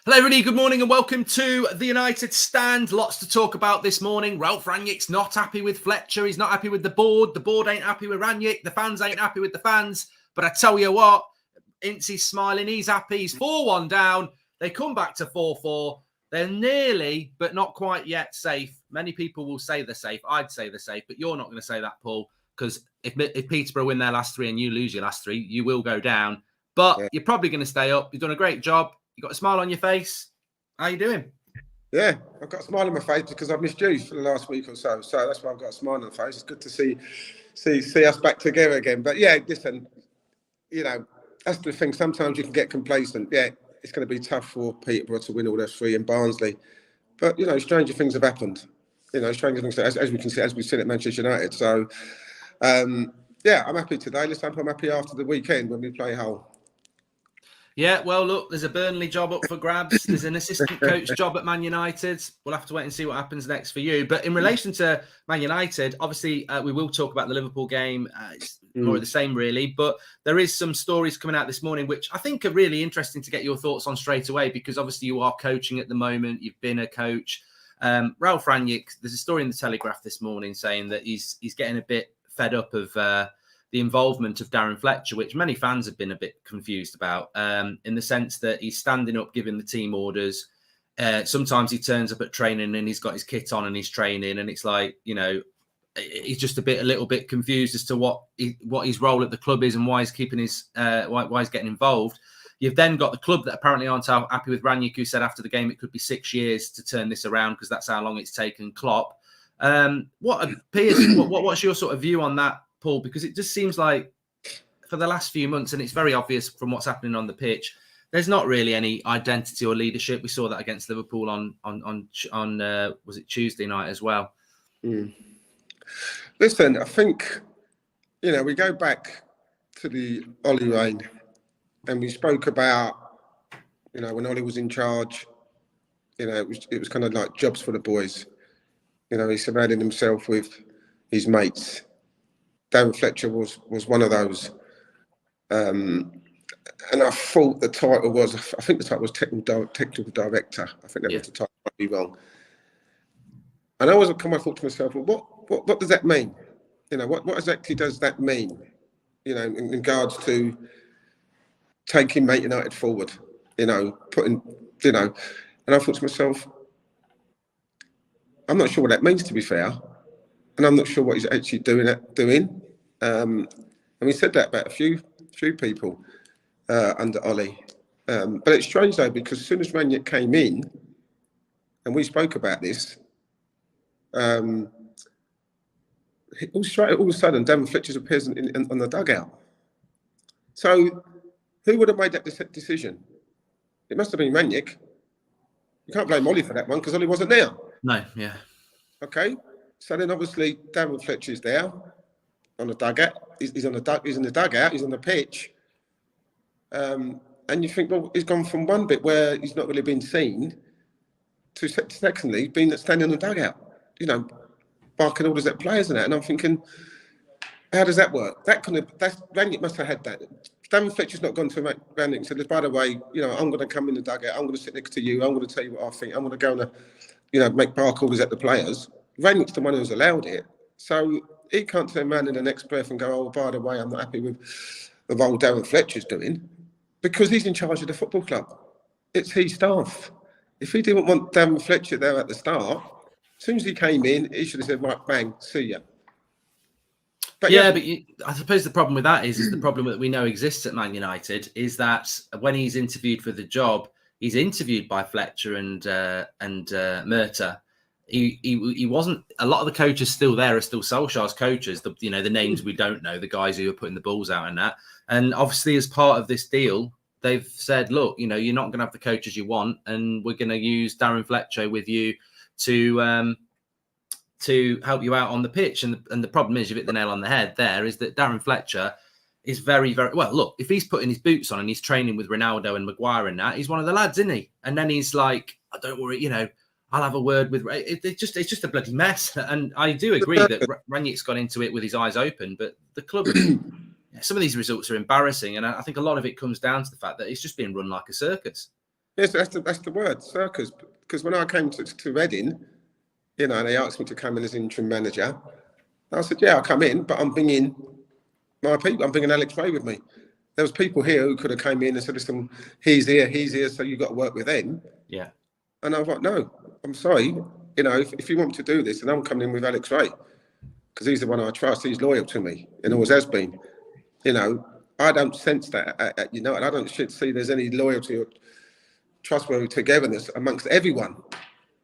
Hello, everybody. Good morning and welcome to the United Stand. Lots to talk about this morning. Ralph Rangnick's not happy with Fletcher. He's not happy with the board. The board ain't happy with Rangnick. The fans ain't happy with the fans. But I tell you what, Ince's smiling. He's happy. He's 4-1 down. They come back to 4-4. They're nearly, but not quite yet, safe. Many people will say they're safe. I'd say they're safe, but you're not going to say that, Paul, because if Peterborough win their last three and you lose your last three, you will go down. But You're probably going to stay up. You've done a great job. You got a smile on your face. How you doing? Yeah, I've got a smile on my face because I've missed you for the last week or so. So that's why I've got a smile on my face. It's good to see us back together again. But yeah, listen, that's the thing. Sometimes you can get complacent. Yeah, it's going to be tough for Peterborough to win all those three and Barnsley. But, stranger things have happened. Stranger things, as we can see, as we've seen at Manchester United. So, yeah, I'm happy today. Listen, I'm happy after the weekend when we play Hull. Yeah, well, look, there's a Burnley job up for grabs. There's an assistant coach job at Man United. We'll have to wait and see what happens next for you. But in relation to Man United, obviously, we will talk about the Liverpool game. It's more of the same, really. But there is some stories coming out this morning, which I think are really interesting to get your thoughts on straight away, because obviously you are coaching at the moment. You've been a coach. Ralph Rangnick, there's a story in the Telegraph this morning saying that he's getting a bit fed up of the involvement of Darren Fletcher, which many fans have been a bit confused about, in the sense that he's standing up, giving the team orders. Sometimes he turns up at training and he's got his kit on and he's training, and it's like, he's just a little bit confused as to what his role at the club is and why he's keeping why he's getting involved. You've then got the club that apparently aren't happy with Rangnick, who said after the game it could be 6 years to turn this around because that's how long it's taken Klopp. What's your sort of view on that, Paul? Because it just seems like for the last few months, and it's very obvious from what's happening on the pitch, there's not really any identity or leadership. We saw that against Liverpool on was it Tuesday night as well? Listen, I think we go back to the Ollie reign, and we spoke about when Ollie was in charge. It was kind of like jobs for the boys. He surrounded himself with his mates. Darren Fletcher was one of those. And I thought the title was, I think the title was technical director. I think that was the title, I might be wrong. And I thought to myself, well, what does that mean? What exactly does that mean? In regards to taking Man United forward, and I thought to myself, I'm not sure what that means, to be fair. And I'm not sure what he's actually doing. And we said that about a few people under Ollie. But it's strange, though, because as soon as Rangnick came in, and we spoke about this, all of a sudden, Darren Fletcher's appears on the dugout. So who would have made that decision? It must have been Rangnick. You can't blame Ollie for that one because Ollie wasn't there. No, yeah. Okay. So then, obviously, Darren Fletcher's there on the dugout. He's in the dugout. He's on the pitch. And you think, well, he's gone from one bit where he's not really been seen to secondly being standing on the dugout. Barking orders at players and that. And I'm thinking, how does that work? Rangnick must have had that. Darren Fletcher's not gone to Rangnick and said, by the way, I'm going to come in the dugout. I'm going to sit next to you. I'm going to tell you what I think. I'm going to go and make bark orders at the players. Rangnick's the one who's allowed it. So he can't turn around in the next breath and go, oh, by the way, I'm not happy with what Darren Fletcher's doing, because he's in charge of the football club. It's his staff. If he didn't want Darren Fletcher there at the start, as soon as he came in, he should have said, right, bang, see ya. But I suppose the problem with that is the problem that we know exists at Man United is that when he's interviewed for the job, he's interviewed by Fletcher and Murta. He wasn't. A lot of the coaches still there are still Solskjaer's coaches. The names we don't know, the guys who are putting the balls out and that. And obviously, as part of this deal, they've said, look, you're not going to have the coaches you want, and we're going to use Darren Fletcher with you to help you out on the pitch. And the problem is, you've hit the nail on the head. There is that Darren Fletcher is very, very well. Look, if he's putting his boots on and he's training with Ronaldo and Maguire and that, he's one of the lads, isn't he? And then he's like, oh, don't worry, I'll have a word with. It's just a bloody mess. And I do agree that Rangnick's gone into it with his eyes open, but the club, some of these results are embarrassing, and I think a lot of it comes down to the fact that it's just being run like a circus. Yes, that's the word, circus. Because when I came to Reading, you know, they asked me to come in as interim manager. I said, yeah, I'll come in, but I'm bringing my people. I'm bringing Alex Ray with me. There was people here who could have came in and said, listen, he's here, so you've got to work with him. Yeah. And I was like, no, I'm sorry. You know, if you want me to do this, then I'm coming in with Alex Ray. Because he's the one I trust. He's loyal to me and always has been. You know, I don't sense that, you know, and I don't see there's any loyalty or trustworthy togetherness amongst everyone.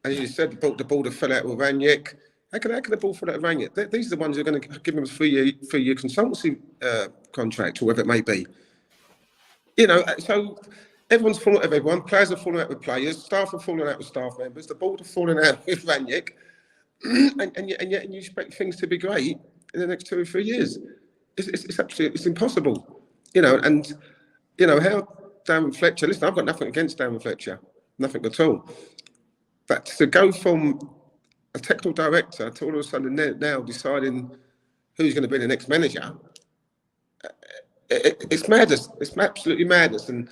And as you said, the ball that fell out with RANGNICK. How can the ball fall out of RANGNICK? These are the ones who are going to give them a 3-year consultancy contract, or whatever it may be. You know, so everyone's falling out with everyone. Players are falling out with players. Staff are falling out with staff members. The ball are falling out with RANGNICK. and yet you expect things to be great in the next 2 or 3 years. It's absolutely, it's impossible. You know, and, you know, how Darren Fletcher, listen, I've got nothing against Darren Fletcher. Nothing at all. But to go from a technical director to all of a sudden now deciding who's going to be the next manager, it's madness. It's absolutely madness. And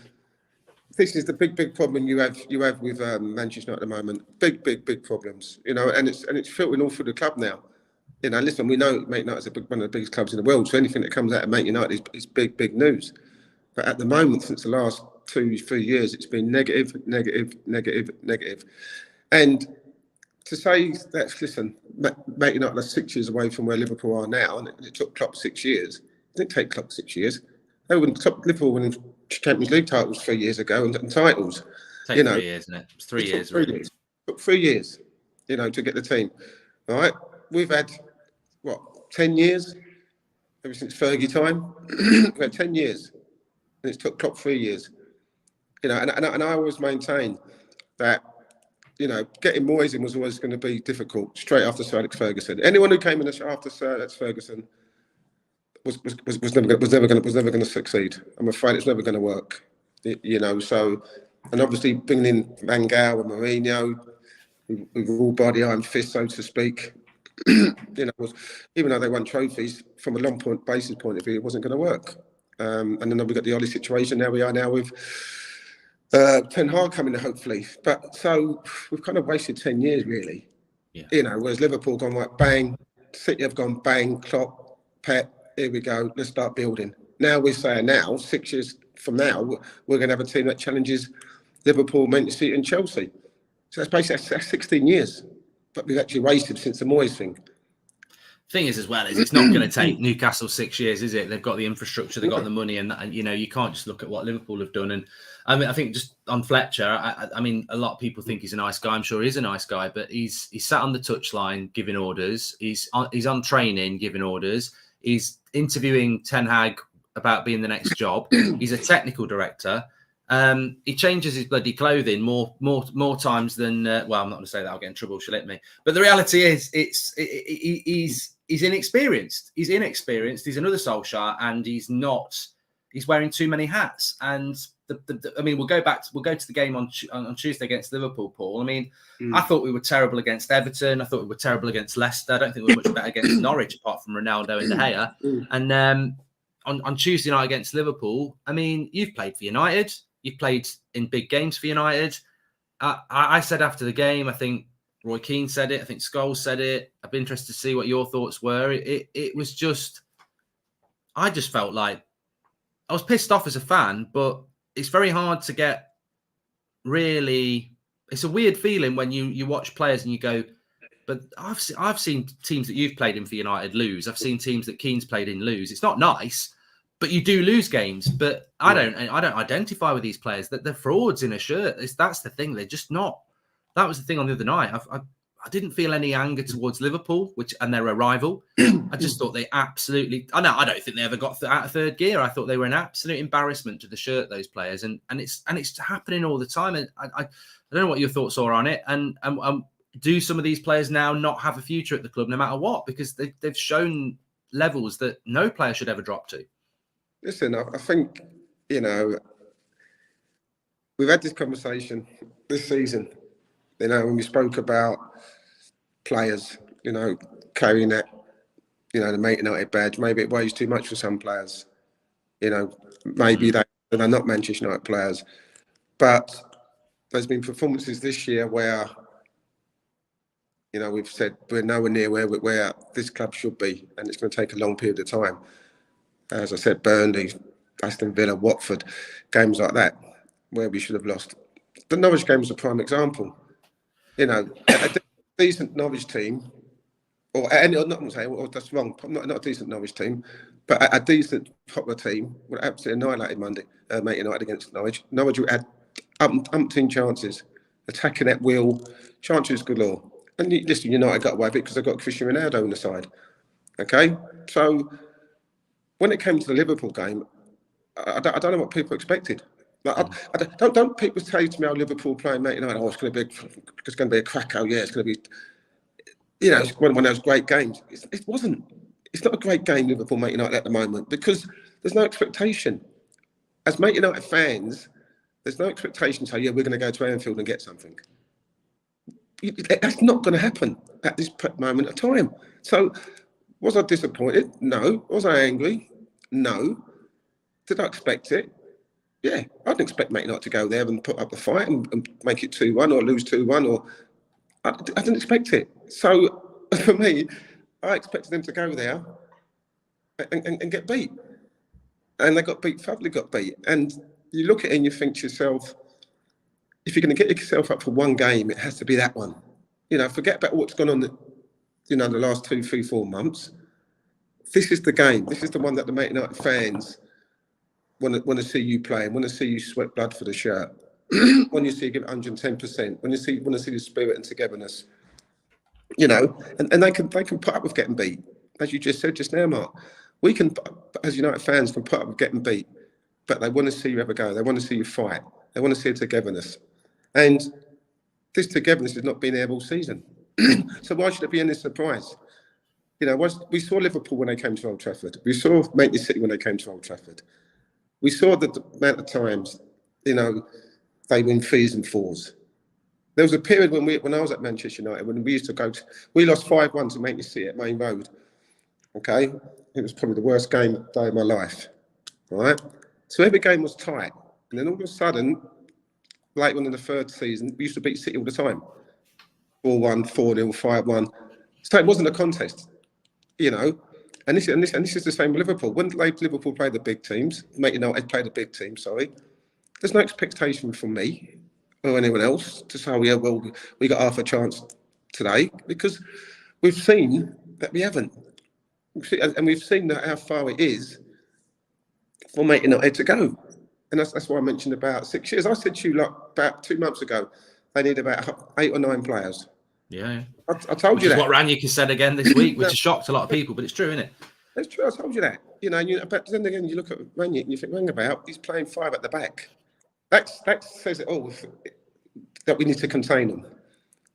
this is the big problem you have with Manchester United at the moment. Big problems. You know, and it's filtering all through the club now. You know, listen, we know Man United is one of the biggest clubs in the world, so anything that comes out of Man United is big news. But at the moment, since the last 2-3 years, it's been negative. And to say that, listen, Man United are 6 years away from where Liverpool are now, and it took Klopp 6 years. It didn't take Klopp 6 years. They were Liverpool winning Champions League titles 3 years ago and titles. Take 3 years, isn't it? It's 3 years. Really. It took 3 years, you know, to get the team. All right, we've had 10 years ever since Fergie time. We've had 10 years, and it's took Klopp 3 years. You know, and I always maintain that, you know, getting Moyes in was always going to be difficult. Straight after Sir Alex Ferguson, anyone who came in after Sir Alex Ferguson was never going to succeed. I'm afraid it's never going to work. You know, so, and obviously bringing in Van Gaal and Mourinho, with all body iron fist, so to speak. You know, even though they won trophies, from a long basis point of view, it wasn't going to work. And then we got the Ollie situation. Now we are with Ten Hag coming in, hopefully. But so we've kind of wasted 10 years, really. Yeah. You know, whereas Liverpool gone like bang, City have gone bang, Klopp, Pep. Here we go. Let's start building. Now we're saying 6 years from now, we're going to have a team that challenges Liverpool, Manchester City, and Chelsea. So that's basically that's 16 years. But we've actually wasted since the Moyes thing. Thing is, as well, is it's not going to take Newcastle 6 years, is it? They've got the infrastructure, they've got the money, and you know, you can't just look at what Liverpool have done. And I mean, I think just on Fletcher, I mean, a lot of people think he's a nice guy. I'm sure he's a nice guy, but he's sat on the touchline giving orders. He's on training giving orders. He's interviewing Ten Hag about being the next job. He's a technical director. He changes his bloody clothing more times than well, I'm not going to say that, I'll get in trouble, she'll hit me. But the reality is, he's inexperienced. He's inexperienced. He's another Solskjaer, and he's wearing too many hats. And I mean, we'll go to the game on Tuesday against Liverpool, Paul. I mean, I thought we were terrible against Everton. I thought we were terrible against Leicester. I don't think we were much better against Norwich, apart from Ronaldo and De Gea. And on Tuesday night against Liverpool, I mean, you've played for United. You've played in big games for United. I said after the game, I think Roy Keane said it. I think Scholes said it. I'd be interested to see what your thoughts were. It was just, I just felt like I was pissed off as a fan, but it's very hard to get really. It's a weird feeling when you watch players and you go, but I've seen teams that you've played in for United lose. I've seen teams that Keane's played in lose. It's not nice, but you do lose games. But I don't identify with these players, that they're frauds in a shirt. That's the thing. They're just not. That was the thing on the other night. I didn't feel any anger towards Liverpool, and they're a rival. I just thought they absolutely. I don't think they ever got out of third gear. I thought they were an absolute embarrassment to the shirt, those players, and it's happening all the time. And I don't know what your thoughts are on it. And do some of these players now not have a future at the club, no matter what, because they've shown levels that no player should ever drop to? Listen, I think, you know, we've had this conversation this season. You know, when we spoke about players, you know, carrying that, you know, the Man United badge, maybe it weighs too much for some players. You know, maybe they're not Manchester United players. But there's been performances this year where, you know, we've said we're nowhere near where this club should be, and it's going to take a long period of time. As I said, Burnley, Aston Villa, Watford, games like that, where we should have lost. The Norwich game was a prime example. You know, a decent Norwich team, or not saying, well, that's wrong, not a decent Norwich team, but a decent proper team would absolutely annihilated Man United against Norwich. Norwich had umpteen chances, attacking at will, chances galore. And listen, United got away with it because they've got Cristiano Ronaldo on the side. Okay? So when it came to the Liverpool game, I don't know what people expected. Like, don't people say to me, "Oh, Liverpool playing Man United, oh, it's going to be a cracker. Yeah, it's going to be, you know, it's one of those great games." It wasn't. It's not a great game, Liverpool Man United at the moment, because there's no expectation. As Man United fans, there's no expectation to say, "Yeah, we're going to go to Anfield and get something." That's not going to happen at this moment of time. So, was I disappointed? No. Was I angry? No. Did I expect it? Yeah. I didn't expect Man United to go there and put up the fight and make it 2-1 or lose 2-1. Or I didn't expect it. So, for me, I expected them to go there and get beat. And they got beat, thoroughly got beat. And you look at it and you think to yourself, if you're going to get yourself up for one game, it has to be that one. You know, forget about what's gone on, the last 2, 3, 4 months. This is the game. This is the one that the Man United fans want to see you play and want to see you sweat blood for the shirt. When you see you give 110%, when you want to see the spirit and togetherness. You know, and they can put up with getting beat, as you just said just now, Mark. We can, as United fans, can put up with getting beat, but they want to see you have a go. They want to see you fight. They want to see a togetherness. And this togetherness has not been there all season. So why should it be any surprise? You know, we saw Liverpool when they came to Old Trafford. We saw Manchester City when they came to Old Trafford. We saw the amount of times, you know, they win 3s and 4s. There was a period when I was at Manchester United, when we used to we lost 5-1 to Manchester City at Main Road. Okay? It was probably the worst day of my life. All right? So every game was tight. And then all of a sudden, later on in the third season, we used to beat City all the time. 4-1, 4-0, 5-1. So it wasn't a contest, you know. And this is the same with Liverpool. When Liverpool play the big teams, Man United play the big team, sorry, there's no expectation from me or anyone else to say, oh, yeah, well, we got half a chance today, because we've seen that we haven't. We've seen that how far it is for Man United to go. And that's why I mentioned about 6 years. I said to you, like, about 2 months ago, they need about 8 or 9 players. Yeah. I told you that. Which is what RANGNICK has said again this week, which has shocked a lot of people, but it's true, isn't it? It's true, I told you that. You know, but then again, you look at RANGNICK and you think, hang about, he's playing 5 at the back. That says it all, that we need to contain them.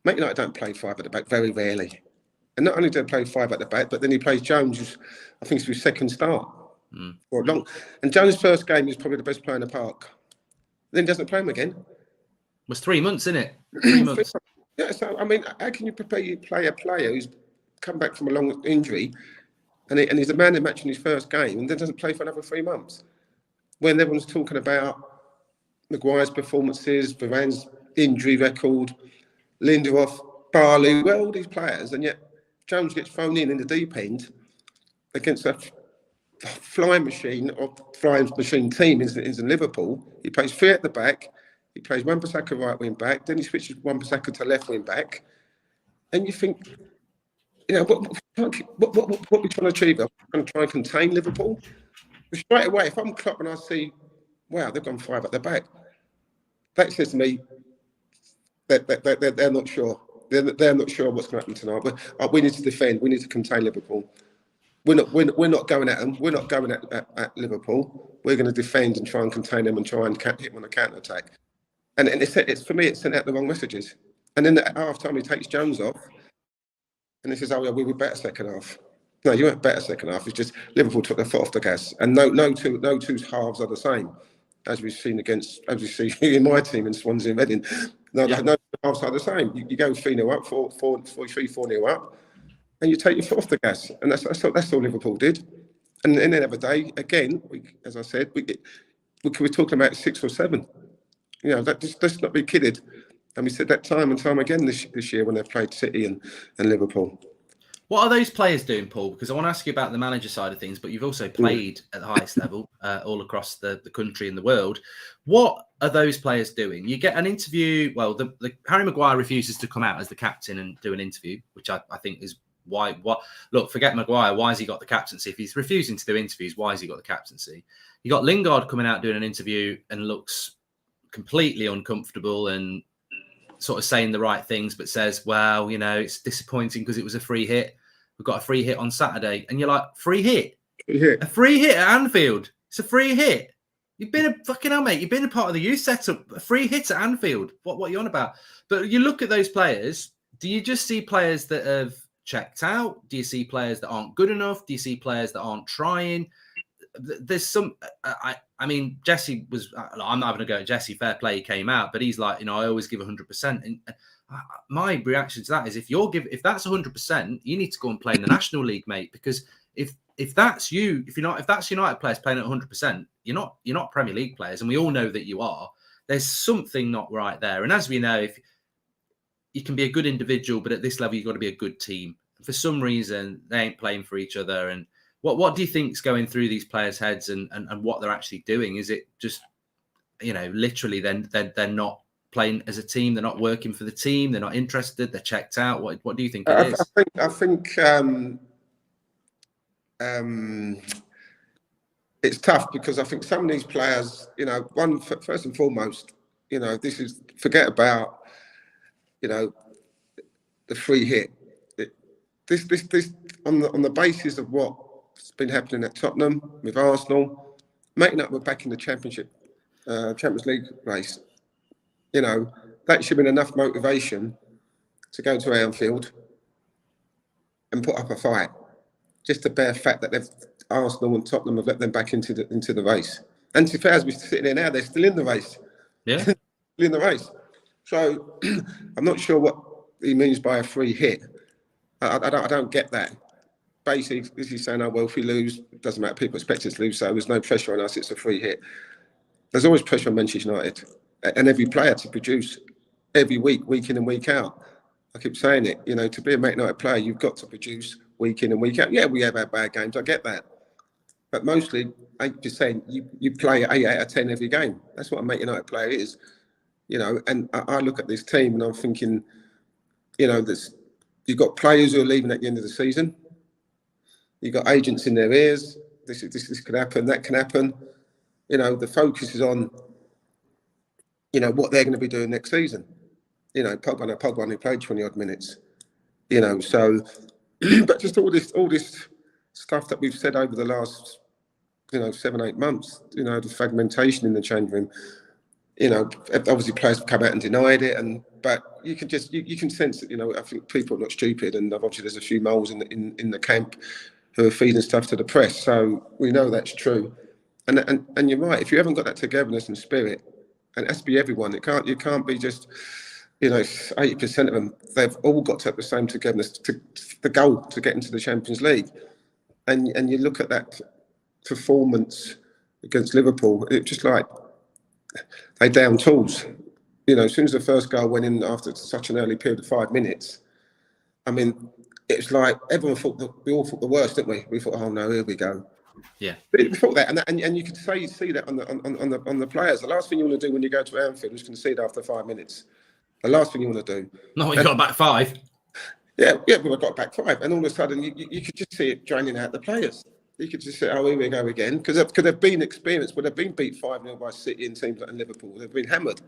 Man United don't play 5 at the back, very rarely. And not only do they play 5 at the back, but then he plays Jones, who's, I think it's his second start. Or long. And Jones' first game, he was probably the best player in the park. Then he doesn't play him again. It was 3 months, isn't it? 3 months. Yeah, so, I mean, how can you play a player who's come back from a long injury and he's a man of the match in his first game and then doesn't play for another 3 months? When everyone's talking about Maguire's performances, Varane's injury record, Lindelof, Barley, well, all these players, and yet Jones gets thrown in the deep end against a flying machine team in Liverpool. He plays 3 at the back. He plays Wan-Bissaka right wing back. Then he switches Wan-Bissaka to left wing back. And you think, you know, what we're trying to achieve? Are we trying to try and contain Liverpool? But straight away, if I'm Klopp and I see, wow, they've gone 5 at the back, that says to me that they're not sure. They're not sure what's going to happen tonight. We need to defend. We need to contain Liverpool. We're not going at them. We're not going at Liverpool. We're going to defend and try and contain them and try and hit them on a counter attack. And it's for me, it sent out the wrong messages. And then at half time, he takes Jones off, and he says, "Oh yeah, we were better second half." No, you weren't better second half. It's just Liverpool took their foot off the gas, and no two halves are the same, as we've seen in my team in Swansea and Reading. No halves are the same. You go 3-0 up, 4-0 up, and you take your foot off the gas, and that's all Liverpool did. And then the other day, again, as I said, we're talking about 6 or 7. You know, let's not be kidded. And we said that time and time again this year when they've played City and Liverpool. What are those players doing, Paul? Because I want to ask you about the manager side of things, but you've also played at the highest level all across the country and the world. What are those players doing? You get an interview. Well, the Harry Maguire refuses to come out as the captain and do an interview, which I think is why. Look, forget Maguire. Why has he got the captaincy? If he's refusing to do interviews, why has he got the captaincy? You got Lingard coming out doing an interview and looks completely uncomfortable and sort of saying the right things, but says, well, you know, it's disappointing because it was a free hit. We've got a free hit on Saturday. And you're like, free hit? A free hit at Anfield. It's a free hit. You've been a fucking hell, mate. You've been a part of the youth setup. A free hit at Anfield. What are you on about? But you look at those players. Do you just see players that have checked out? Do you see players that aren't good enough? Do you see players that aren't trying? There's some, I mean, Jesse was, I'm not having a go at Jesse, fair play, he came out, but he's like, you know, I always give 100%. And my reaction to that is if that's 100%, you need to go and play in the National League, mate, because if that's you, if that's United players playing at 100%, you're not Premier League players. And we all know that you are. There's something not right there. And as we know, if you can be a good individual, but at this level, you've got to be a good team. And for some reason, they ain't playing for each other. And what do you think's going through these players' heads and what they're actually doing? Is it just, you know, literally then they're not playing as a team, they're not working for the team, they're not interested, they're checked out? What do you think it is? I think it's tough because I think some of these players, you know, first and foremost, you know, forget about, you know, the free hit. This on the basis of what's been happening at Tottenham with Arsenal, making up we're back in the Champions League race. You know, that should have been enough motivation to go to Anfield and put up a fight. Just the bare fact that Arsenal and Tottenham have let them back into the race. And to be fair, as we're sitting there now, they're still in the race. Yeah, still in the race. So I'm not sure what he means by a free hit. I don't get that. Basically, this is saying, oh, well, if we lose, it doesn't matter. People expect us to lose, so there's no pressure on us. It's a free hit. There's always pressure on Manchester United and every player to produce every week in and week out. I keep saying it, you know, to be a Man United player, you've got to produce week in and week out. Yeah, we have our bad games. I get that. But mostly, 8%, you play 8 out of 10 every game. That's what a Man United player is, you know. And I look at this team and I'm thinking, you know, you've got players who are leaving at the end of the season. You've got agents in their ears. This could happen, that can happen. You know, the focus is on, you know, what they're going to be doing next season. You know, Pogba only played 20-odd minutes. You know, so, but just all this stuff that we've said over the last, you know, 7-8 months, you know, the fragmentation in the change room, you know, obviously players have come out and denied it, but you can just, you can sense that, you know, I think people are not stupid, and obviously there's a few moles in the camp who are feeding stuff to the press. So we know that's true. And you're right, if you haven't got that togetherness and spirit, and it has to be everyone, you can't be just, you know, 80% of them, they've all got to have the same togetherness, the goal to get into the Champions League. And you look at that performance against Liverpool, it's just like they down tools. You know, as soon as the first goal went in after such an early period of 5 minutes, I mean, it's like everyone we all thought the worst, didn't we? We thought, oh no, here we go. Yeah, we thought that, and you could see that on the players. The last thing you want to do when you go to Anfield is concede after 5 minutes. The last thing you want to do. No, we got back 5. Yeah, we got back 5, and all of a sudden you could just see it draining out the players. You could just say, oh, here we go again, because they've been experienced, but they've been beat 5-0 by City and teams like Liverpool. They've been hammered.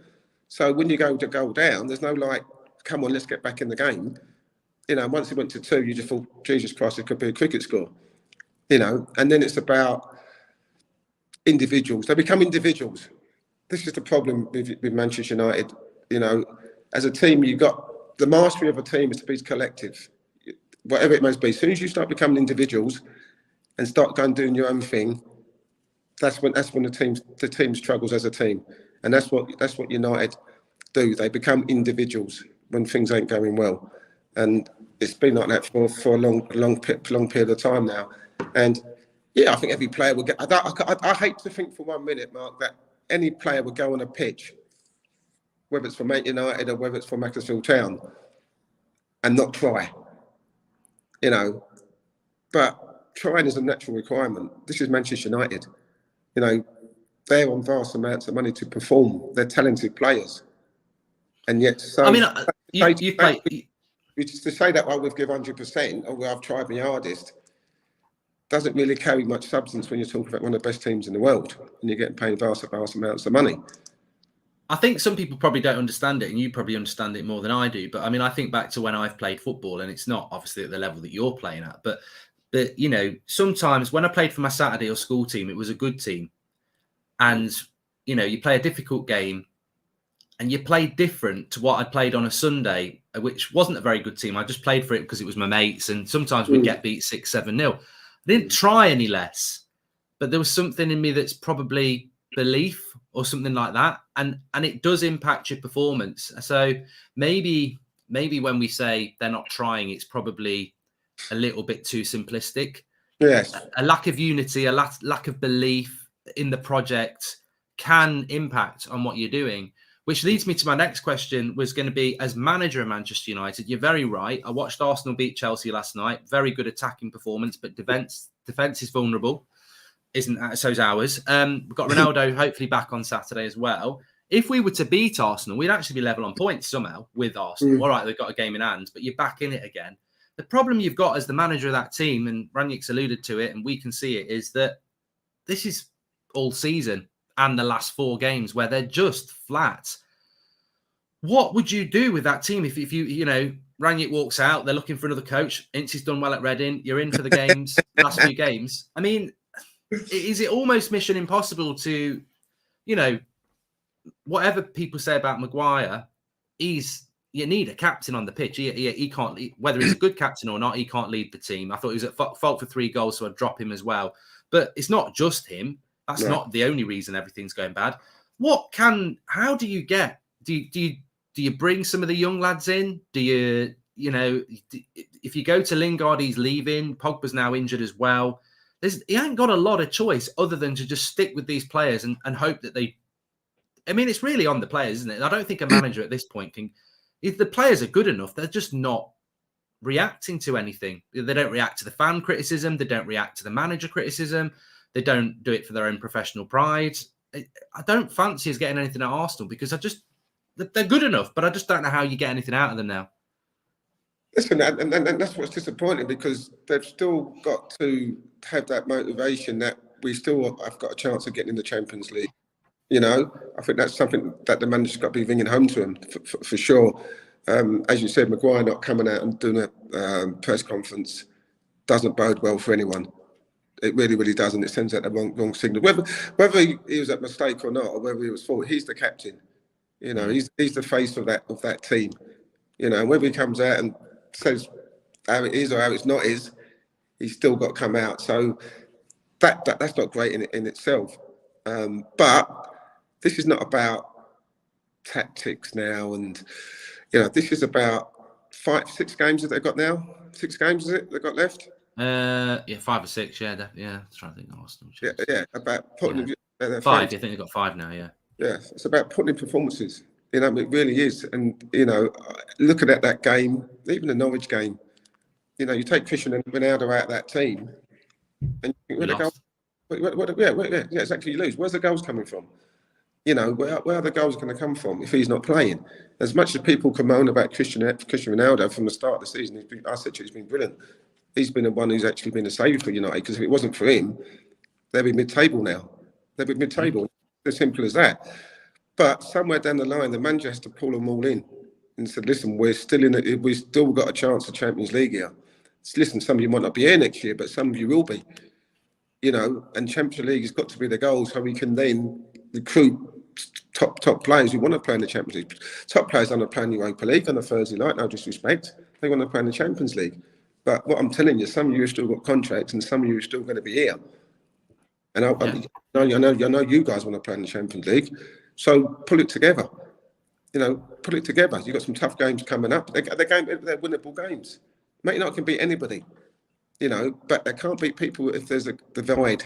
So when you go to goal down, there's no like, come on, let's get back in the game. You know, once it went to 2, you just thought, Jesus Christ, it could be a cricket score. You know, and then it's about individuals. They become individuals. This is the problem with Manchester United. You know, as a team, you've got the mastery of a team is to be collective, whatever it may be. As soon as you start becoming individuals and start going doing your own thing, that's when the team struggles as a team, and that's what United do. They become individuals when things ain't going well, and it's been like that for a long period of time now. And yeah, I think every player will get. I hate to think for 1 minute, Mark, that any player would go on a pitch whether it's for Man United or whether it's for Macclesfield Town, and not try. You know, but trying is a natural requirement. This is Manchester United. You know, they're on vast amounts of money to perform. They're talented players, and yet so. I mean, you play. To say that we've given 100% or I've tried my hardest doesn't really carry much substance when you're talking about one of the best teams in the world and you're getting paid vast amounts of money. I think some people probably don't understand it, and you probably understand it more than I do. But I mean, I think back to when I've played football, and it's not obviously at the level that you're playing at. But you know, sometimes when I played for my Saturday or school team, it was a good team, and you know, you play a difficult game, and you played different to what I played on a Sunday, which wasn't a very good team. I just played for it because it was my mates, and sometimes we'd get beat 6-7-0. I didn't try any less, but there was something in me that's probably belief or something like that, and it does impact your performance. So maybe when we say they're not trying, it's probably a little bit too simplistic. Yes, a lack of unity, a lack of belief in the project can impact on what you're doing. Which leads me to my next question, was going to be, as manager of Manchester United, you're very right. I watched Arsenal beat Chelsea last night. Very good attacking performance, but defense is vulnerable. So's ours. We've got Ronaldo hopefully back on Saturday as well. If we were to beat Arsenal, we'd actually be level on points somehow with Arsenal. All right, they've got a game in hand, but you're back in it again. The problem you've got as the manager of that team, and Rangnick's alluded to it, and we can see it, is that this is all season and the last 4 games where they're just flat. What would you do with that team if you know, Rangnick walks out, they're looking for another coach, Ince's done well at Reading, you're in for the games, last few games. I mean, is it almost mission impossible to, you know, whatever people say about Maguire, you need a captain on the pitch. He can't, whether he's a good captain or not, he can't lead the team. I thought he was at fault for 3 goals, so I'd drop him as well. But it's not just him. That's not the only reason everything's going bad. How do you get, do you bring some of the young lads in? Do you, you know, if you go to Lingard, he's leaving. Pogba's now injured as well. He ain't got a lot of choice other than to just stick with these players and hope that they, I mean, it's really on the players, isn't it? I don't think a manager at this point can, if the players are good enough, they're just not reacting to anything. They don't react to the fan criticism. They don't react to the manager criticism. They don't do it for their own professional pride. I don't fancy us getting anything at Arsenal because they're good enough, but I just don't know how you get anything out of them now. Listen, and that's what's disappointing, because they've still got to have that motivation that we still have got a chance of getting in the Champions League. You know, I think that's something that the manager's got to be ringing home to him for sure. As you said, Maguire not coming out and doing a press conference doesn't bode well for anyone. It really, really doesn't. It sends out the wrong signal. Whether he was at mistake or not, or whether he was fault, he's the captain. You know, he's the face of that team. You know, whether he comes out and says how it is or how it's not is, he's still got to come out. So that's not great in itself. But this is not about tactics now, and you know, this is about 6 games that they've got now. 6 games, is it they've got left? 5 or 6, yeah. I'm trying to think of Arsenal. Yeah, about putting 5. I think they've got 5 now. Yeah, it's about putting in performances. You know, it really is. And you know, looking at that game, even the Norwich game, you know, you take Christian and Ronaldo out of that team, and you think, yeah, exactly. You lose. Where's the goals coming from? You know, where are the goals going to come from if he's not playing? As much as people can moan about Cristiano Ronaldo from the start of the season, he's been brilliant. He's been the one who's actually been a saviour for United, because if it wasn't for him, they'd be mid-table now. They'd be mid-table. As simple as that. But somewhere down the line, the manager has to pull them all in and said, listen, we've still got a chance of Champions League here. Listen, some of you might not be here next year, but some of you will be. You know, and Champions League has got to be the goal, so we can then recruit top players who want to play in the Champions League. Top players don't want to play in the Europa League on a Thursday night, no disrespect. They want to play in the Champions League. But what I'm telling you, some of you have still got contracts and some of you are still going to be here. And I know you guys want to play in the Champions League. So pull it together. You know, pull it together. You've got some tough games coming up. They're winnable games. Man United can beat anybody, you know, but they can't beat people if there's a divide,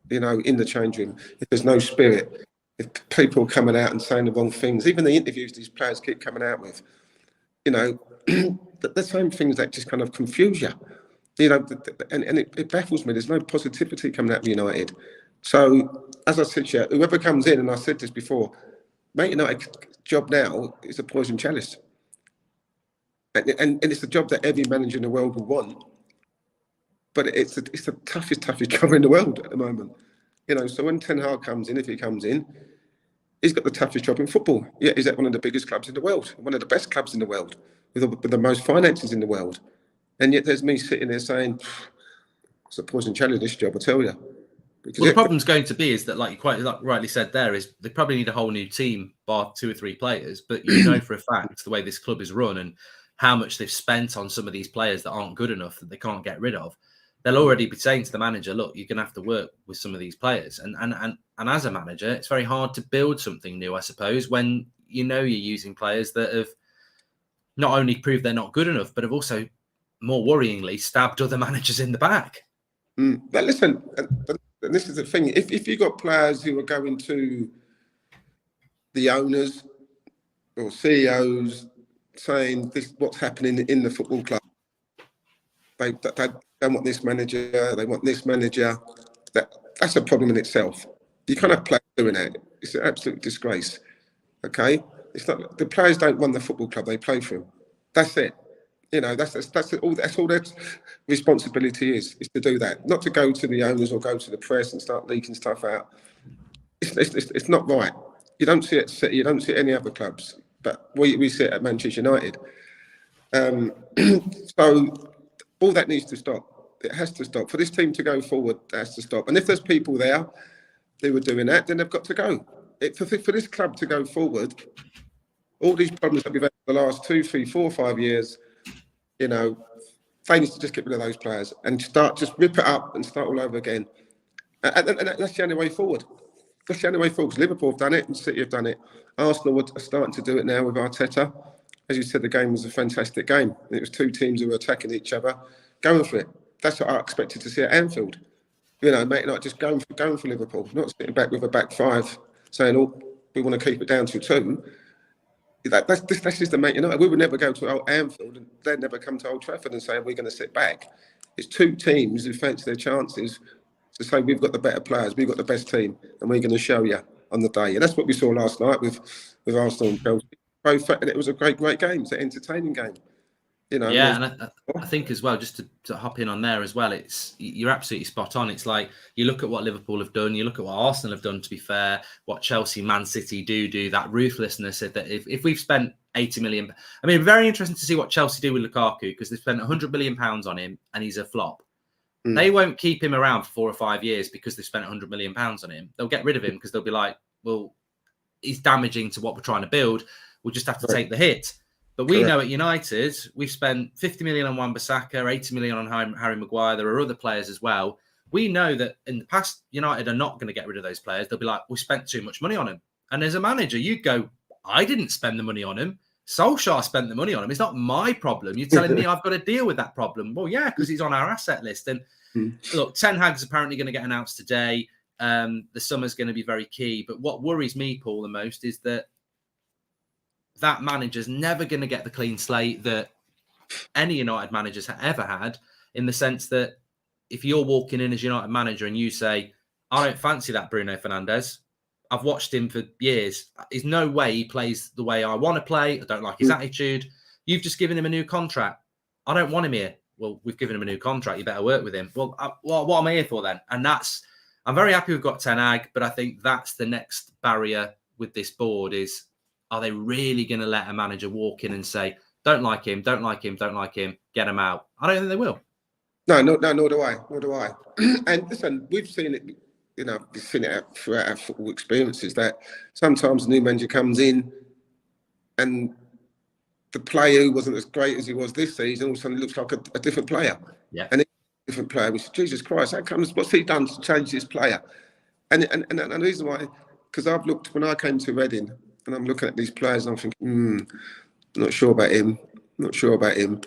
you know, in the change room, if there's no spirit, if people are coming out and saying the wrong things, even the interviews these players keep coming out with, you know, the same things that just kind of confuse you. You know, and it baffles me. There's no positivity coming out of United. So, as I said to you, whoever comes in, and I said this before, Man United's job now is a poison chalice. And it's a job that every manager in the world will want. But it's the toughest job in the world at the moment. You know, so when Ten Hag comes in, if he comes in, he's got the toughest job in football. Yeah, he's at one of the biggest clubs in the world, one of the best clubs in the world, with the most finances in the world. And yet there's me sitting there saying, it's a poison chalice, this job, I tell you. Well, the problem's going to be is that, like you quite rightly said there, is they probably need a whole new team, bar 2 or 3 players. But you know for a fact the way this club is run and how much they've spent on some of these players that aren't good enough that they can't get rid of. They'll already be saying to the manager, look, you're going to have to work with some of these players. And as a manager, it's very hard to build something new, I suppose, when you know you're using players that have not only proved they're not good enough, but have also, more worryingly, stabbed other managers in the back. But listen, and this is the thing, if you've got players who are going to the owners or CEOs saying this what's happening in the football club, they don't want this manager, they want this manager, that's a problem in itself. You can't have players doing that. It's an absolute disgrace. Okay? It's not, the players don't run the football club, they play for them. That's it. You know, that's all their responsibility is to do that. Not to go to the owners or go to the press and start leaking stuff out. It's not right. You don't see it at City, you don't see it at any other clubs, but we see it at Manchester United. So all that needs to stop. It has to stop. For this team to go forward, it has to stop. And if there's people there who are doing that, then they've got to go. For this club to go forward, all these problems that we've had for the last 2, 3, 4, 5 years, you know, they need to just get rid of those players and just rip it up and start all over again. And that's the only way forward. That's the only way forward. Liverpool have done it and City have done it. Arsenal are starting to do it now with Arteta. As you said, the game was a fantastic game. It was 2 teams who were attacking each other, going for it. That's what I expected to see at Anfield. You know, mate, not just going for Liverpool, not sitting back with a back 5 saying, oh, we want to keep it down to 2. That's just the Man United. We would never go to Old Anfield and they'd never come to Old Trafford and say, we're going to sit back. It's 2 teams who fancy their chances to say, we've got the better players, we've got the best team, and we're going to show you on the day. And that's what we saw last night with Arsenal and Chelsea. And it was a great game. It's an entertaining game. You know, yeah, and I think as well, just to hop in on there as well, you're absolutely spot on. It's like you look at what Liverpool have done, you look at what Arsenal have done, to be fair, what Chelsea, Man City do, that ruthlessness that if we've spent 80 million, I mean, very interesting to see what Chelsea do with Lukaku, because they've spent 100 million pounds on him and he's a flop. They won't keep him around for 4 or 5 years because they've spent 100 million pounds on him. They'll get rid of him because they'll be like, well, he's damaging to what we're trying to build. We'll just have to take the hit. But we know at United, we've spent 50 million on Wan-Bissaka, 80 million on Harry Maguire. There are other players as well. We know that in the past, United are not going to get rid of those players. They'll be like, we spent too much money on him. And as a manager, you'd go, I didn't spend the money on him. Solskjaer spent the money on him. It's not my problem. You're telling me I've got to deal with that problem. Well, yeah, because he's on our asset list. And look, Ten Hag's apparently going to get announced today. The summer's going to be very key. But what worries me, Paul, the most is that manager's never going to get the clean slate that any United managers have ever had, in the sense that if you're walking in as United manager and you say, I don't fancy that Bruno Fernandes, I've watched him for years, there's no way he plays the way I want to play, I don't like his attitude, you've just given him a new contract, I don't want him here. Well, we've given him a new contract, you better work with him. Well, what am I here for then? And I'm very happy we've got Ten Hag, but I think that's the next barrier with this board is, are they really going to let a manager walk in and say, don't like him, get him out? I don't think they will. No, nor do I. And listen, we've seen it, we've seen it throughout our football experiences that sometimes a new manager comes in and the player who wasn't as great as he was this season all of a sudden looks like a different player. Yeah. And it's a different player. We said, Jesus Christ, what's he done to change this player? And the reason why, because I've looked, when I came to Reading, and I'm looking at these players and I'm thinking, not sure about him. And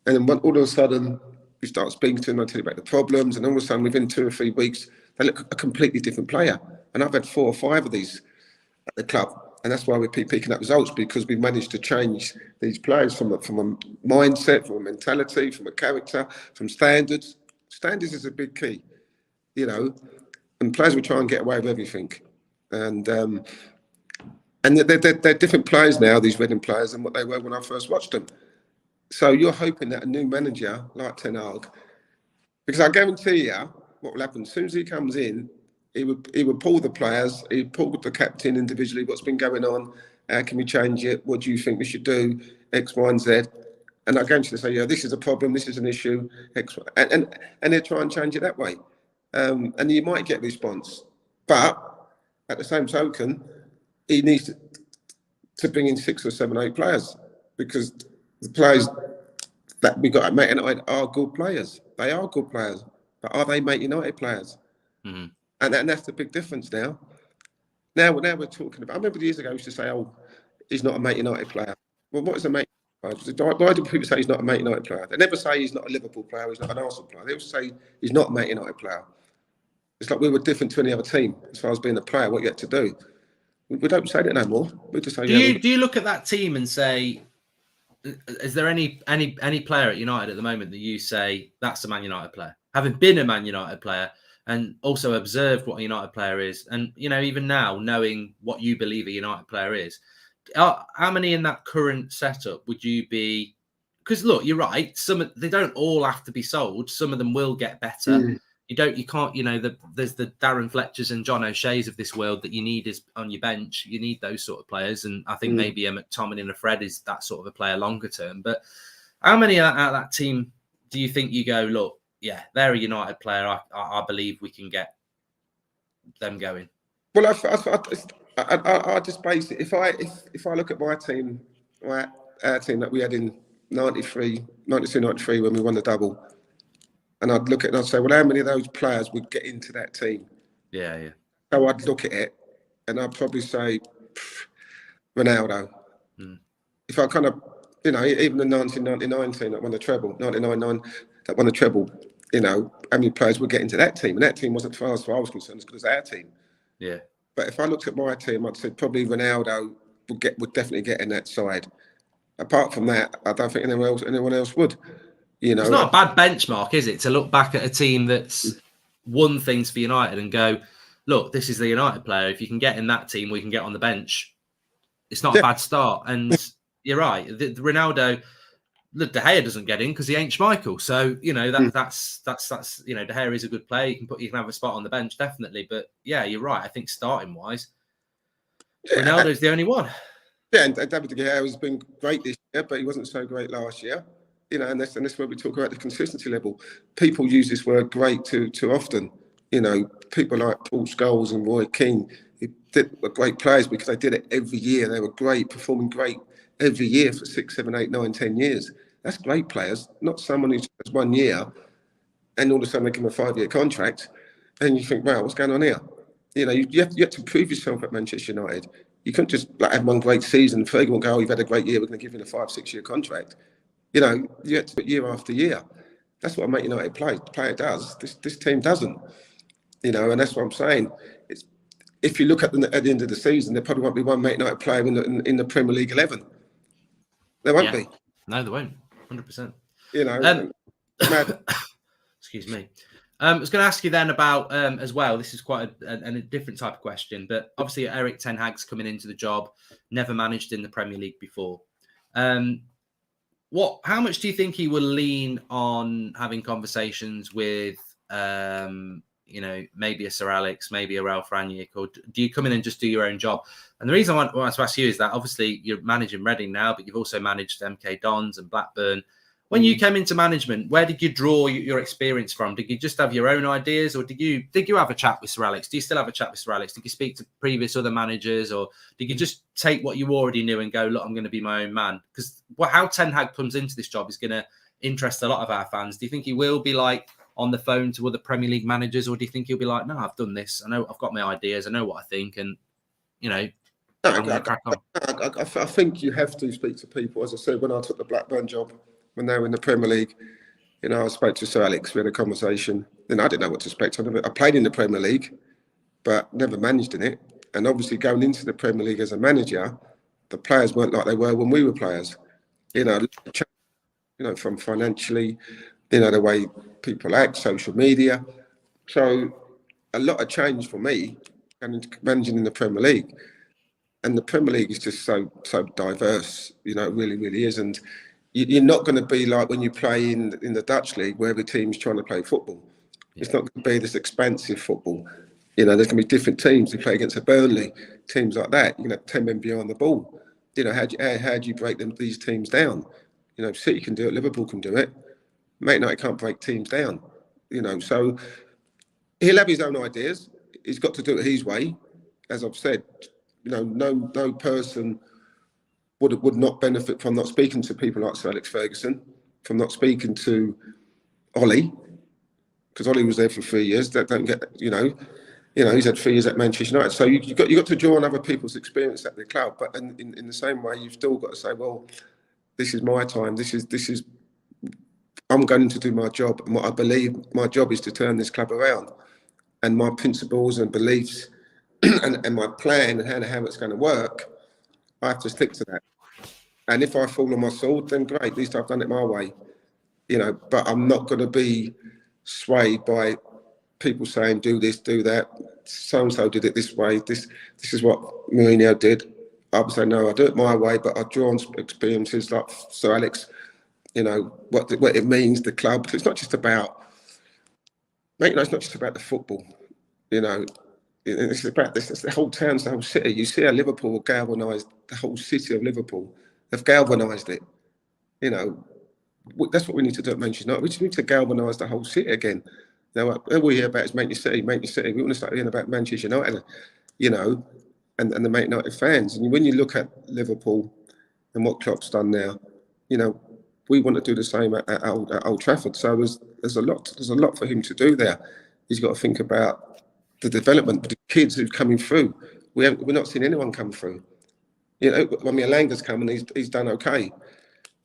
then all of a sudden, you start speaking to them, I tell you about the problems, and all of a sudden, within 2 or 3 weeks, they look a completely different player. And I've had 4 or 5 of these at the club. And that's why we keep picking up results, because we've managed to change these players from a mindset, from a mentality, from a character, from standards. Standards is a big key, you know, and players will try and get away with everything. And they're different players now, these Reading players, than what they were when I first watched them. So you're hoping that a new manager like Ten Hag, because I guarantee you what will happen, as soon as he comes in, he would pull the players, he'd pull the captain individually, what's been going on, how can we change it, what do you think we should do, X, Y, and Z. And I guarantee you say, yeah, this is a problem, this is an issue, X, Y, and they'll try and change it that way. And you might get a response. But at the same token, he needs to bring in 6 or 7 or 8 players, because the players that we got at Man United are good players. They are good players. But are they Man United players? Mm-hmm. And that's the big difference now. Now we're talking about, I remember years ago I used to say, oh, he's not a Man United player. Well, what is a Man United player? Why do people say he's not a Man United player? They never say he's not a Liverpool player, he's not an Arsenal player. They always say he's not a Man United player. It's like we were different to any other team as far as being a player, what you had to do. We don't say that no more. We just say, do you look at that team and say, is there any player at United at the moment that you say that's a Man United player? Having been a Man United player and also observed what a United player is, and you know, even now knowing what you believe a United player is, how many in that current setup would you be? Because look, you're right. They don't all have to be sold. Some of them will get better. Mm. You can't, you know, there's the Darren Fletchers and John O'Shea's of this world that you need is on your bench. You need those sort of players. And I think maybe a McTominay and a Fred is that sort of a player longer term. But how many out of that team do you think you go, look, yeah, they're a United player. I believe we can get them going. Well, I just base it. If I look at my team, our team that we had in 92, 93 when we won the double, and I'd look at it and I'd say, well, how many of those players would get into that team? Yeah. So I'd look at it and I'd probably say Ronaldo. Mm. If I kind of, you know, even the 1999 team that won the treble, 99 that won the treble, you know, how many players would get into that team? And that team wasn't, as far as I was concerned, as good as our team. Yeah. But if I looked at my team, I'd say probably Ronaldo would definitely get in that side. Apart from that, I don't think anyone else would. You know, it's not a bad benchmark, is it, to look back at a team that's won things for United and go, look, this is the United player. If you can get in that team, we can get on the bench. It's not a bad start. And you're right. The Ronaldo, look, De Gea doesn't get in because he ain't Schmeichel. So, you know, that's you know, De Gea is a good player. You can have a spot on the bench, definitely. But yeah, you're right. I think starting wise, Ronaldo's the only one. Yeah, and David De Gea has been great this year, but he wasn't so great last year. You know, and that's where we talk about the consistency level. People use this word "great" too often. You know, people like Paul Scholes and Roy Keane were great players because they did it every year. They were great, performing great every year for 6, 7, 8, 9, 10 years. That's great players, not someone who has 1 year and all of a sudden they give him a 5-year contract and you think, wow, what's going on here? You know, you have to prove yourself at Manchester United. You can't just have one great season. Fergie won't go, oh, you've had a great year, we're going to give you a 5-6 year contract. You know, you have to do it year after year. That's what a Man United player does. This team doesn't. You know, and that's what I'm saying. It's, if you look at the end of the season, there probably won't be one Man United player in the Premier League 11. There won't be. No, there won't. 100%. You know, excuse me. I was going to ask you then about as well. This is quite a different type of question, but obviously Erik ten Hag's coming into the job, never managed in the Premier League before. How much do you think he will lean on having conversations with, you know, maybe a Sir Alex, maybe a Ralph Rangnick, or do you come in and just do your own job? And the reason I want to ask you is that obviously you're managing Reading now, but you've also managed MK Dons and Blackburn. When you came into management, where did you draw your experience from? Did you just have your own ideas, or did you have a chat with Sir Alex? Do you still have a chat with Sir Alex? Did you speak to previous other managers, or did you just take what you already knew and go, look, I'm going to be my own man? Because how Ten Hag comes into this job is going to interest a lot of our fans. Do you think he will be like on the phone to other Premier League managers, or do you think he'll be like, no, I've done this. I know I've got my ideas. I know what I think, and you know, I'm going to crack on. I think you have to speak to people. As I said, when I took the Blackburn job, when they were in the Premier League, you know, I spoke to Sir Alex. We had a conversation. Then I didn't know what to expect. I played in the Premier League, but never managed in it. And obviously going into the Premier League as a manager, the players weren't like they were when we were players. You know, from financially, you know, the way people act, social media. So a lot of change for me and managing in the Premier League. And the Premier League is just so diverse, you know, it really, really is. And you're not going to be like when you play in the Dutch league where every team's trying to play football. Yeah. It's not going to be this expansive football. You know, there's going to be different teams who play against a Burnley, teams like that. You know, 10 men behind the ball. You know, how do you break these teams down? You know, City can do it, Liverpool can do it. Man United can't break teams down. You know, so he'll have his own ideas. He's got to do it his way. As I've said, you know, no person would not benefit from not speaking to people like Sir Alex Ferguson, from not speaking to Ollie, because Ollie was there for 3 years. That don't get, you know, he's had 3 years at Manchester United. So you got to draw on other people's experience at the club. But in the same way, you've still got to say, well, this is my time. This is I'm going to do my job, and what I believe my job is to turn this club around, and my principles and beliefs and my plan and how it's going to work, I have to stick to that. And if I fall on my sword, then great, at least I've done it my way, you know. But I'm not going to be swayed by people saying do this, do that. So and so did it this way. This is what Mourinho did. I would say no, I do it my way, but I draw on experiences like Sir Alex. You know what it means, the club. It's not just about, mate. It's not just about the football. You know, it's about this. It's the whole town, it's the whole city. You see how Liverpool galvanised the whole city of Liverpool. They've galvanised it. You know, that's what we need to do at Manchester United. We just need to galvanise the whole city again. Now, all we hear about is Manchester City. We want to start hearing about Manchester United. You know, and the Man United fans. And when you look at Liverpool and what Klopp's done now, you know, we want to do the same at Old Trafford. So there's a lot for him to do there. He's got to think about the development, the kids who's coming through. We're not seeing anyone come through. You know, I mean, Alanga's come and he's done okay,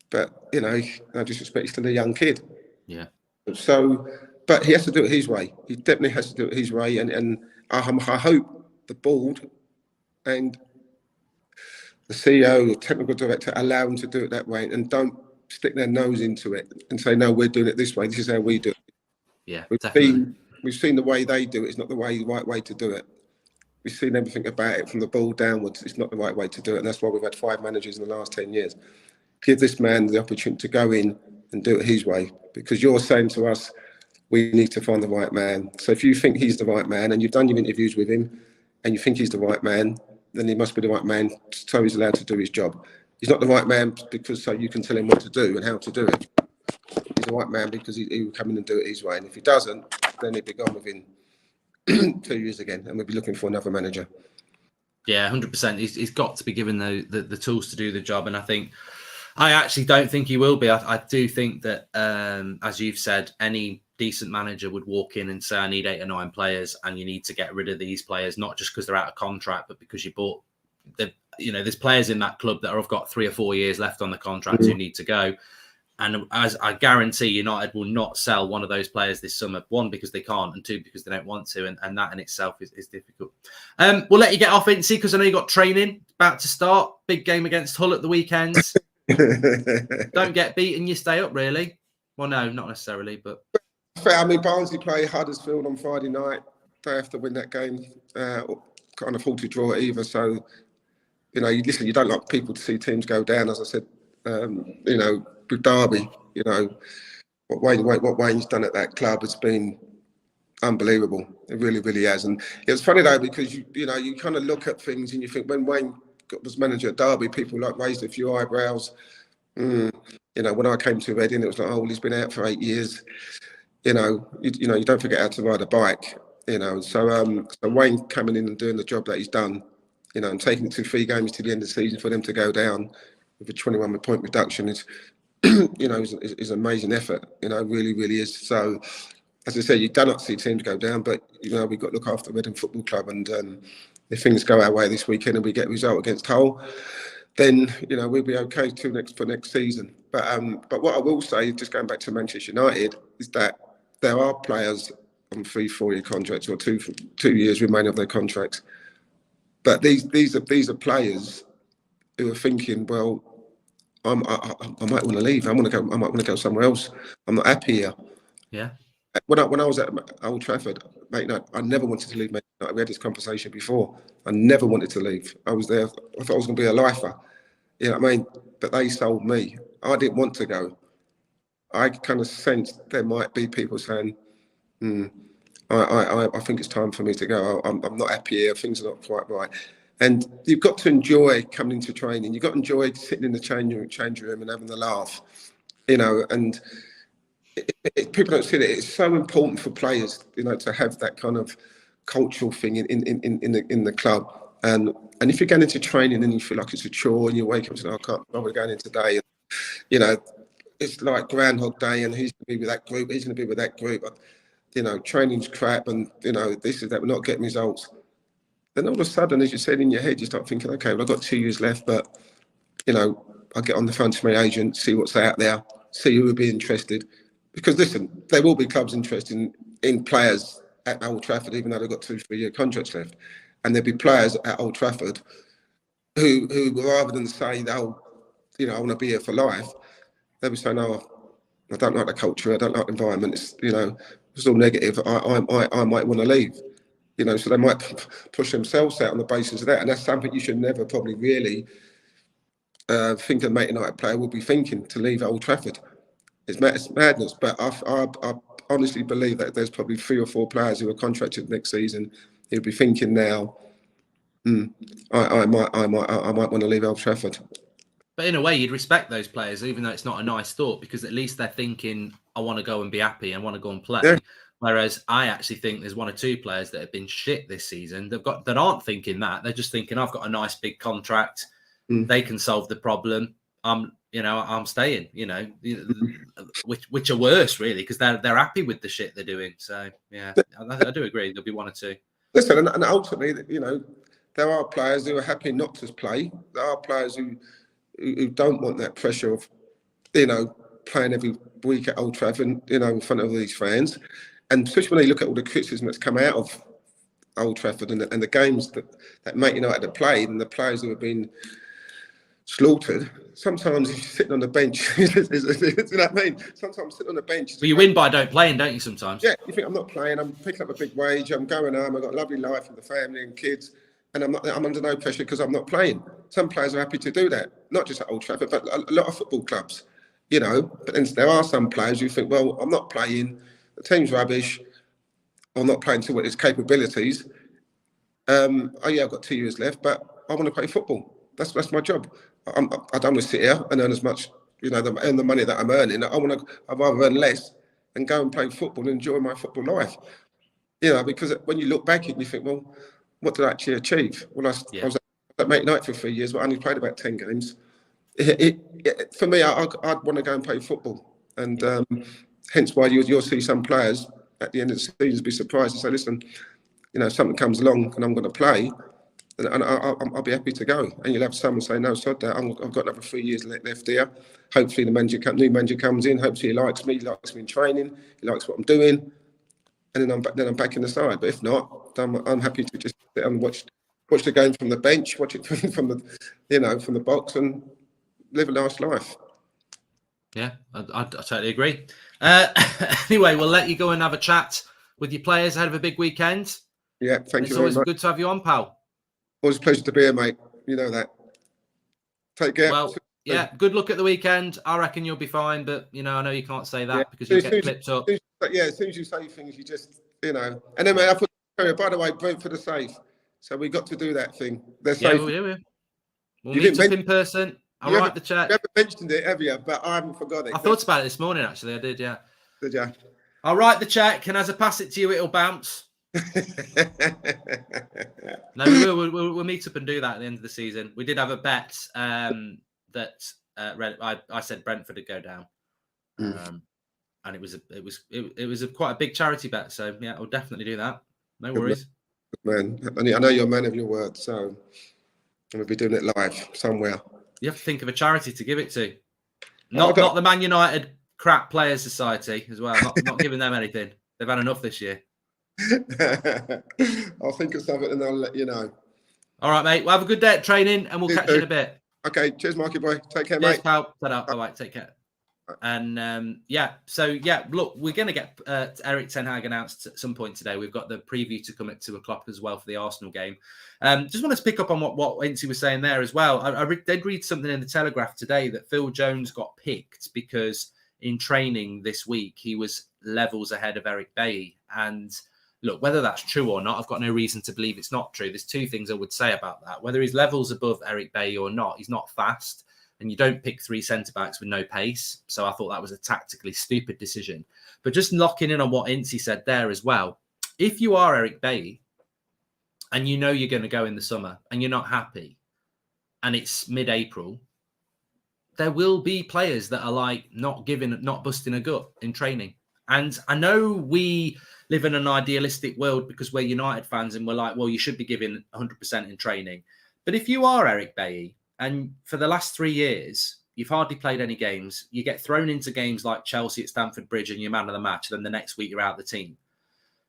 but you know, no disrespect, he's still a young kid. Yeah. So, but he has to do it his way. He definitely has to do it his way, and I hope the board and the CEO, the technical director, allow him to do it that way and don't stick their nose into it and say, no, we're doing it this way. This is how we do it. Yeah, we've seen the way they do it. It's not the right way to do it. We've seen everything about it from the ball downwards. It's not the right way to do it. And that's why we've had 5 managers in the last 10 years. Give this man the opportunity to go in and do it his way, because you're saying to us, we need to find the right man. So if you think he's the right man and you've done your interviews with him and you think he's the right man, then he must be the right man so he's allowed to do his job. He's not the right man because so you can tell him what to do and how to do it. He's the right man because he will come in and do it his way. And if he doesn't, then he'll be gone within 2 years again, and we'll be looking for another manager. Yeah, 100%. He's got to be given the tools to do the job, and I actually don't think he will be. I do think that, as you've said, any decent manager would walk in and say, I need 8 or 9 players, and you need to get rid of these players, not just because they're out of contract, but because you bought the. You know, there's players in that club that have got 3 or 4 years left on the contract who need to go. And as I guarantee United will not sell one of those players this summer, 1, because they can't, and 2, because they don't want to. And that in itself is difficult. We'll let you get off, Incy, because I know you got training about to start. Big game against Hull at the weekends. Don't get beaten, you stay up, really. Well, no, not necessarily, but... I mean, Barnsley play Huddersfield on Friday night. They have to win that game. Can't afford to draw it either. So, you know, you don't like people to see teams go down, as I said, you know, with Derby, you know, what Wayne's done at that club has been unbelievable. It really, really has. And it was funny though, because you know, you kind of look at things and you think when Wayne was manager at Derby, people like raised a few eyebrows. You know, when I came to Reading, it was like, oh, he's been out for 8 years. You know, you don't forget how to ride a bike. You know, so Wayne coming in and doing the job that he's done, you know, and taking it to 3 games to the end of the season for them to go down with a 21-point reduction is, you know, is an amazing effort. You know, really, really is. So, as I said, you do not see teams go down, but you know, we've got to look after Reading Football Club, and if things go our way this weekend and we get a result against Hull, then you know we'll be okay for next season. But what I will say, just going back to Manchester United, is that there are players on 3-4 year contracts or two years remaining of their contracts But these are players who are thinking, well, I might want to leave. I might want to go somewhere else. I'm not happy here. Yeah. When I was at Old Trafford, mate, no, I never wanted to leave. Mate. We had this conversation before. I never wanted to leave. I was there. I thought I was going to be a lifer. You know what I mean? But they sold me. I didn't want to go. I kind of sensed there might be people saying, I think it's time for me to go. I'm not happy here. Things are not quite right. And you've got to enjoy coming into training. You've got to enjoy sitting in the change room and having a laugh, you know. And people don't see that it's so important for players, you know, to have that kind of cultural thing in the club. And if you're going into training and you feel like it's a chore and you wake up and say, I can't bother going in today, you know, it's like Groundhog Day and who's going to be with that group, who's going to be with that group. You know, training's crap and, you know, this is that, we're not getting results. Then all of a sudden, as you said in your head, you start thinking, okay, well, I've got 2 years left, but, you know, I'll get on the phone to my agent, see what's out there, see who would be interested. Because, listen, there will be clubs interested in players at Old Trafford, even though they've got 2-3 year contracts left. And there'll be players at Old Trafford who rather than say, oh, you know, I want to be here for life, they'll be saying, oh, I don't like the culture, I don't like the environment, it's, you know, it's all negative, I might want to leave. You know, so they might push themselves out on the basis of that. And that's something you should never probably really think a Man United player will be thinking to leave Old Trafford. It's madness. But I honestly believe that there's probably 3 or 4 players who are contracted next season who'll be thinking now, I might want to leave Old Trafford. But in a way, you'd respect those players, even though it's not a nice thought, because at least they're thinking, I want to go and be happy and want to go and play. Yeah. Whereas I actually think there's 1 or 2 players that have been shit this season that aren't thinking that. They're just thinking, I've got a nice big contract. They can solve the problem. I'm staying, you know, which are worse really, because they're happy with the shit they're doing. So yeah, I do agree. There'll be 1 or 2. Listen, and ultimately, you know, there are players who are happy not to play. There are players who don't want that pressure of, you know, playing every week at Old Trafford, you know, in front of all these fans. And especially when they look at all the criticism that's come out of Old Trafford and the games that Man United have played and the players who have been slaughtered, sometimes if you're sitting on the bench, you know what I mean? Sometimes sitting on the bench. But you win by don't playing, don't you, sometimes? Yeah, you think, I'm not playing, I'm picking up a big wage, I'm going home, I've got a lovely life with the family and kids, and I'm under no pressure because I'm not playing. Some players are happy to do that, not just at Old Trafford, but a lot of football clubs, you know. But then there are some players who think, well, I'm not playing, the team's rubbish, I'm not playing to what its capabilities. Oh yeah, I've got 2 years left, but I want to play football. That's my job. I don't want to sit here and earn as much, you know, earn the money that I'm earning. I'd rather earn less and go and play football and enjoy my football life. You know, because when you look back at it, you think, well, what did I actually achieve? Well, I was at Man United for 3 years, but I only played about 10 games. For me, I'd want to go and play football. And hence why you'll see some players at the end of the season be surprised and say, listen, you know, if something comes along and I'm going to play, and I'll be happy to go. And you'll have someone say, no, sod that, I've got another 3 years left here. Hopefully the new manager comes in, hopefully he likes me in training, he likes what I'm doing, and then I'm back in the side. But if not, I'm happy to just sit and watch the game from the bench, watch it from the box, and live a nice life. Yeah, I totally agree. Anyway, we'll let you go and have a chat with your players ahead of a big weekend. Yeah, thank you very much. It's always good to have you on, pal. Always a pleasure to be here, mate. You know that. Take care. Well, yeah, good luck at the weekend. I reckon you'll be fine, but, you know, I know you can't say that because you'll get clipped up. Yeah, as soon as you say things, you just, you know. And then, mate, I put, by the way, Brentford are safe. So we got to do that thing. They're safe. Yeah, we'll meet up in person. I'll write the check. You haven't mentioned it, have you? But I haven't forgot it. I thought about it this morning, actually. I did, yeah. Did you? I'll write the check, and as I pass it to you, it'll bounce. No, we'll meet up and do that at the end of the season. We did have a bet that I said Brentford would go down, and it was quite a big charity bet. So yeah, I'll definitely do that. No worries, man. I know you're a man of your word, so I'm gonna be doing it live somewhere. You have to think of a charity to give it to. Not the Man United Crap Players Society as well. Not giving them anything. They've had enough this year. I'll think of something and I'll let you know. All right, mate. Well, have a good day at training, and we'll catch you in a bit. Okay, cheers, Marky boy. Take care, Cheers, mate. pal. All right, take care. And look, we're going to get Erik ten Hag announced at some point today. We've got the preview to come at 2:00 as well for the Arsenal game. Just wanted to pick up on what Incy was saying there as well. I did read something in the Telegraph today that Phil Jones got picked because in training this week he was levels ahead of Eric Bailly. And look, whether that's true or not, I've got no reason to believe it's not true. There's two things I would say about that. Whether he's levels above Eric Bailly or not, he's not fast. And you don't pick three centre-backs with no pace. So I thought that was a tactically stupid decision. But just locking in on what Incy said there as well. If you are Eric Bailly and you know you're going to go in the summer and you're not happy and it's mid-April, there will be players that are like not busting a gut in training. And I know we live in an idealistic world because we're United fans and we're like, well, you should be giving 100% in training. But if you are Eric Bailly, and for the last 3 years, you've hardly played any games. You get thrown into games like Chelsea at Stamford Bridge and you're man of the match. Then the next week you're out of the team.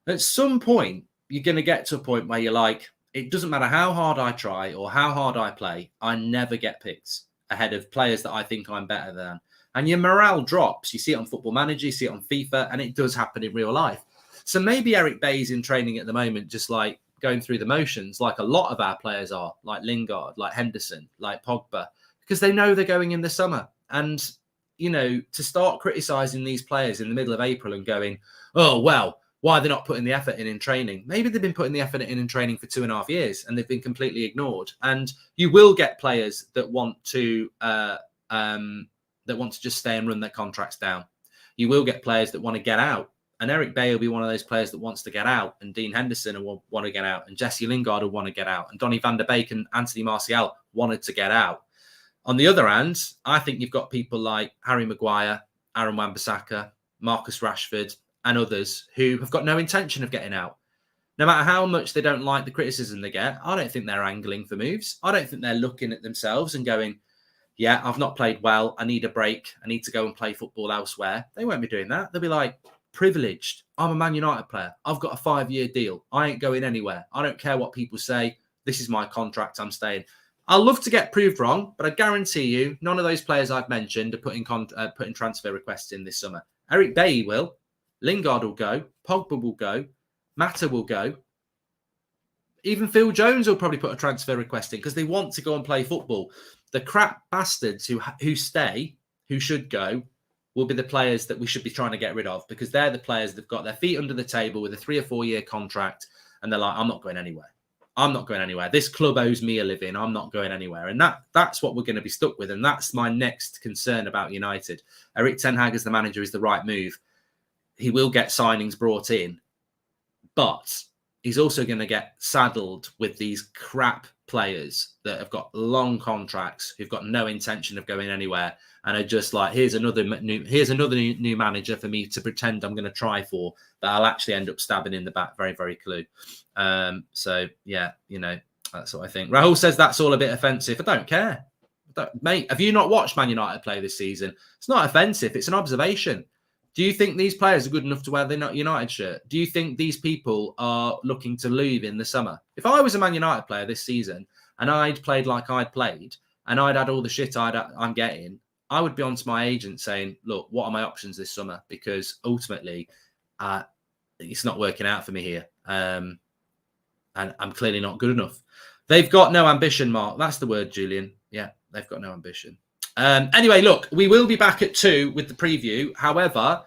At some point, you're going to get to a point where you're like, it doesn't matter how hard I try or how hard I play. I never get picked ahead of players that I think I'm better than. And your morale drops. You see it on Football Manager, you see it on FIFA, and it does happen in real life. So maybe Eric Bailly's in training at the moment, just like going through the motions like a lot of our players are, like Lingard, like Henderson, like Pogba, because they know they're going in the summer. And, you know, to start criticising these players in the middle of April and going, oh, well, why are they not putting the effort in training? Maybe they've been putting the effort in training for 2.5 years and they've been completely ignored. And you will get players that want to just stay and run their contracts down. You will get players that want to get out. And Eric Bailly will be one of those players that wants to get out. And Dean Henderson will want to get out. And Jesse Lingard will want to get out. And Donny van der Beek and Anthony Martial wanted to get out. On the other hand, I think you've got people like Harry Maguire, Aaron Wan-Bissaka, Marcus Rashford, and others who have got no intention of getting out. No matter how much they don't like the criticism they get, I don't think they're angling for moves. I don't think they're looking at themselves and going, yeah, I've not played well. I need a break. I need to go and play football elsewhere. They won't be doing that. They'll be like, privileged. I'm a Man United player. I've got a 5-year deal. I ain't going anywhere. I don't care what people say. This is my contract. I'm staying. I'll love to get proved wrong, but I guarantee you, none of those players I've mentioned are putting transfer requests in this summer. Eric Bailly will. Lingard will go. Pogba will go. Mata will go. Even Phil Jones will probably put a transfer request in because they want to go and play football. The crap bastards who stay, who should go, will be the players that we should be trying to get rid of because they're the players that have got their feet under the table with a 3 or 4 year contract and they're like, I'm not going anywhere. I'm not going anywhere. This club owes me a living. I'm not going anywhere. And that's what we're going to be stuck with. And that's my next concern about United. Erik ten Hag as the manager is the right move. He will get signings brought in, but he's also going to get saddled with these crap players that have got long contracts, who've got no intention of going anywhere, and are just like, here's another new manager for me to pretend I'm going to try for, that I'll actually end up stabbing in the back very, very clue. So yeah, you know, that's what I think. Rahul says that's all a bit offensive. I don't care. Mate, have you not watched Man United play this season? It's not offensive. It's an observation. Do you think these players are good enough to wear the United shirt? Do you think these people are looking to leave in the summer? If I was a Man United player this season and I'd played like I'd played and I'd had all the shit I'm getting, I would be on to my agent saying, look, what are my options this summer? Because ultimately, it's not working out for me here. And I'm clearly not good enough. They've got no ambition, Mark. That's the word, Julian. Yeah, they've got no ambition. Anyway, look, we will be back at 2 with the preview. However,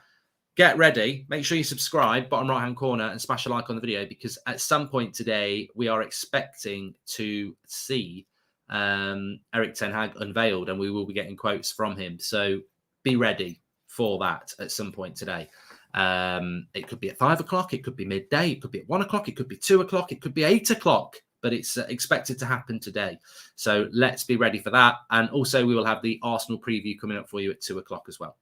get ready. Make sure you subscribe, bottom right-hand corner, and smash a like on the video, because at some point today, we are expecting to see Erik ten Hag unveiled, and we will be getting quotes from him. So be ready for that at some point today. It could be at 5 o'clock. It could be midday. It could be at 1 o'clock. It could be 2 o'clock. It could be 8 o'clock. But it's expected to happen today. So let's be ready for that. And also we will have the Arsenal preview coming up for you at 2 o'clock as well.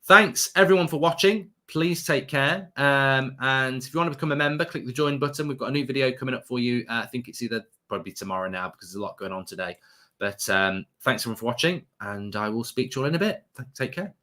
Thanks everyone for watching. Please take care. And if you want to become a member, click the join button. We've got a new video coming up for you. I think it's probably tomorrow now because there's a lot going on today. But thanks everyone for watching, and I will speak to you all in a bit. Take care.